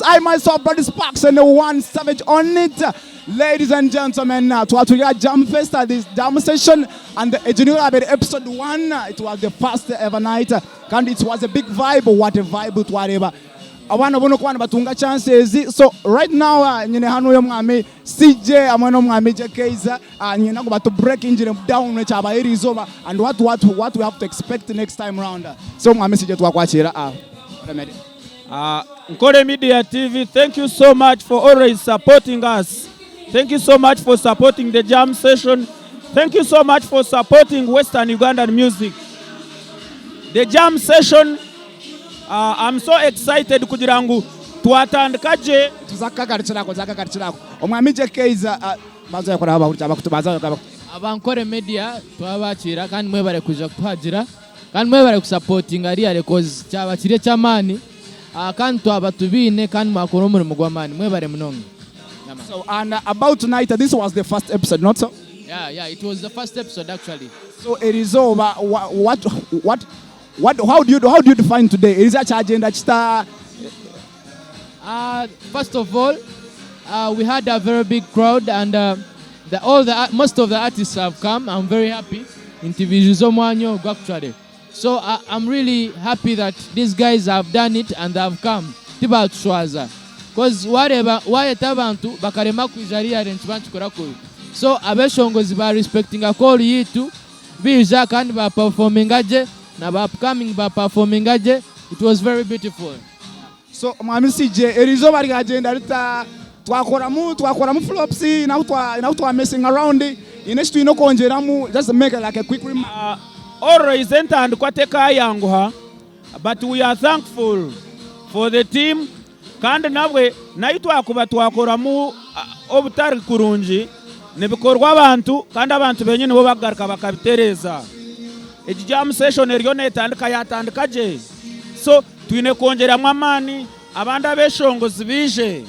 I myself, Brother Sparks, and the one savage on it. Ladies and gentlemen, to our jam fest at this jam session and the Junior episode 1. It was the first ever night, and it was a big vibe. What a vibe, whatever. I want to batunga chances. So right now, nyine hano yo mwami CJ amano mwami Jkayz nyina go to break engine down which aba is over and what we have to expect next time round. So mwami CJ twakwachira NKORE Media TV, thank you so much for always supporting us. Thank you so much for supporting the jam session. Thank you so much for supporting Western Ugandan music. The jam session, I'm so excited kujirangu tuatandikaje tuzakagarikirako omwami Jkayz baza yakora abakutubaza NKORE Media twabakira kandi mwebare kuja kuhagira kandi mwebare kusupporting ari cause cyabakire cyamani kandi twabatubine kandi mwakora umurimo gw'amani mwebare munonga. So and about tonight, this was the first episode, not so? Yeah, it was the first episode actually. So it is over. How do you define today? Is that agenda? First of all, we had a very big crowd, and most of the artists have come. I'm very happy. Actually, so I'm really happy that these guys have done it and they have come. Because whatever abantu bakarema kwijaria arrangement korakuru. So abeshongozi ba respecting akoli yitu bija kandi ba performing aje na ba upcoming ba performing aje. It was very beautiful. So mwami CJ erizo bari agenda rita twakora mu flops na twa messing around inestu ino konjeramu just make like a quick remark. Always enter and kwateka yangu ha, but we are thankful for the team. Kandi nawe naitwa kuba twakoramu obutari kurunji nebikorwa abantu kandi abantu benyine bo bagaruka bakabitereza jam session eriyo netandika yatandikaje. So twine kongeramo amani abandi abeshongozi bije.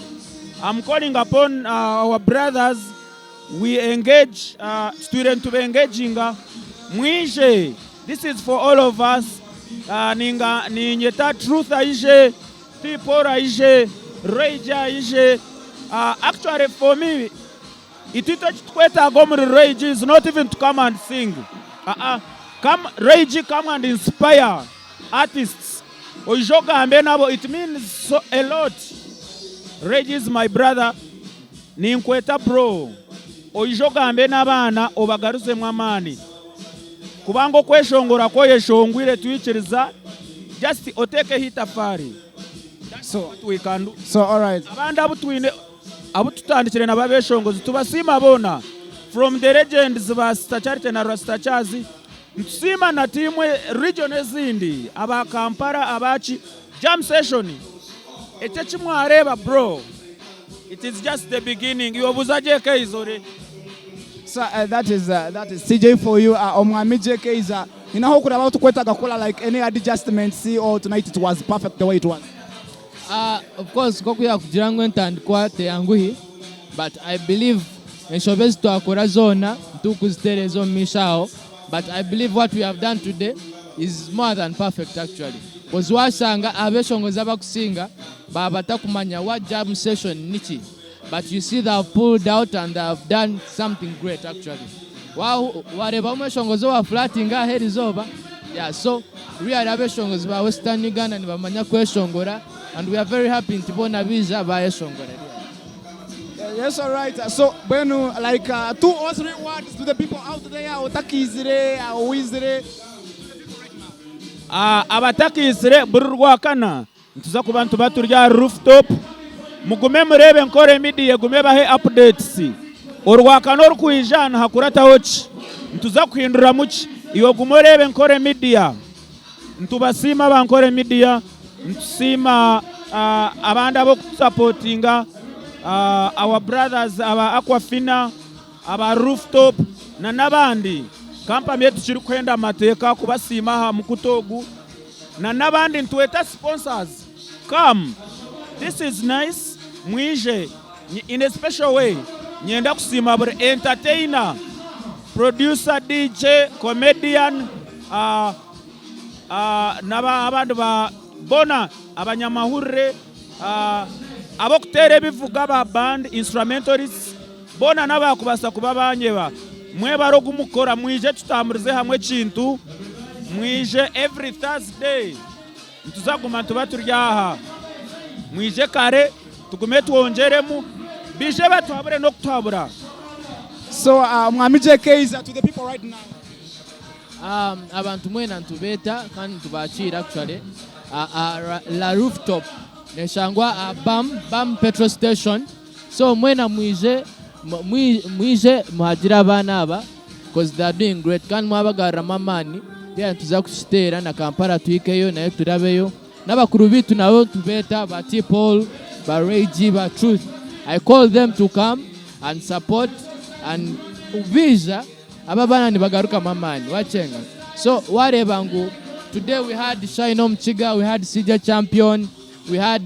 I'm calling upon our brothers, we engage student to be engaging mwije. This is for all of us. Ninyeta truth aije people aije rage aije. Actually for me it rage is not even to come and sing. Come and inspire artists. It means a lot. Rage is my brother. Ninkweta bro. Oijogambe n'abana obagaruze mwamani. Kubango kweshongora ko yeshongwire twikiriza just oteke hitafari. That's what we can do. So all right. Abanda abututandikire na babeshongozi tubasima bona from the legends ba Starcharite na Rastachazi. Ntusima na timwe region ezindi aba Kampala abachi jam session. Etechimwe areba bro. It is just the beginning. You obuza Jkayz already. So that is CJ for you. Omwami Jkayz. You know how could about to kweta gakola like any adjustments or tonight it was perfect the way it was. Of course kokuya kujirango ntandikwa te yanguhi, but I believe nshobezi twakora zona tukuziterezo mishao, but I believe what we have done today is more than perfect actually. Because wasanga abeshongozi abakusinga babata kumanya what jam session nichi, but you see they have pulled out and they have done something great actually. Wow, whatever umeshongozi wa flatinga head is over. Yeah, so we are abeshongozi ba Western Uganda ni bamanya kweshongora, and we are very happy to bona biza ba eshongora. Yes, all right. So, Benu, like 2 or 3 words to the people out there. Otakizire, Wizire. Abatakizire burwakana. Ntuza kubantu baturya rooftop. Mugume murebe NKORE Media gume bahe updates. Orwakana orkwijana hakurata hochi. Ntuza kuhindura muchi. Iyo gumurebe NKORE Media. Ntubasima ba NKORE Media. Ntusima abandi abo supportinga. Our brothers, our Aquafina, our rooftop, na nabandi. Kampani yetu chiri kwenda mateka kubasima mukutogu. Na nabandi ntueta sponsors. Come. This is nice. Mwije. In a special way. Nyenda kusima bure entertainer, producer, DJ, comedian, naba abandu ba bona abanyamahure abo kutere bivuga ba band instrumentalists bona nabakubasa kuba banyeba mwebaro gumukora mwije tutamburize hamwe kintu mwije every Thursday ntuzaguma tuba turyaha mwije kare tugume twongeremu bije batwabure no kutabura. So mwami Jkayz to the people right now. Abantu mwena ntubeta kandi tubachira actually la rooftop neshangwa bam petrol station, so mwena mwije muhagira abana aba because they are doing great kandi mwabagara mamani bya tuza kushitera na Kampala twikeyo nayo turabeyo n'abakuru bitu nabo tubeta ba T-Paul ba Reggie ba Truth. I call them to come and support and visa ababana nibagaruka mamani wachenga. So whatever ngo today we had Shine On Chiga, we had CJ Champion, we had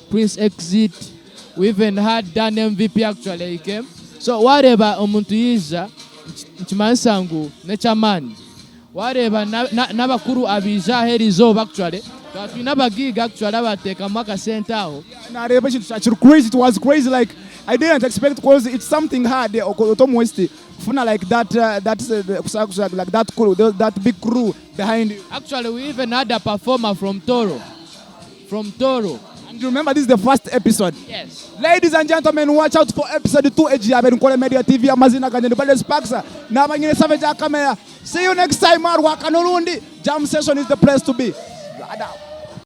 Prince Exit, we even had Dan MVP actually he came. So whatever omuntu yiza nchimansangu nechamani whatever nabakuru abija herizo actually that we never gig actually abateka maka center aho na reba chintu crazy. It was crazy, like I didn't expect because it's something hard Tom West funa like that like that crew, that big crew behind you. Actually we even had a performer from Toro. And you remember this is the first episode? Yes. Ladies and gentlemen, watch out for episode 2 ya NKORE Media TV amazina kanye Nibale Sparks na banyine Savage Camera. See you next time. Jam session is the place to be.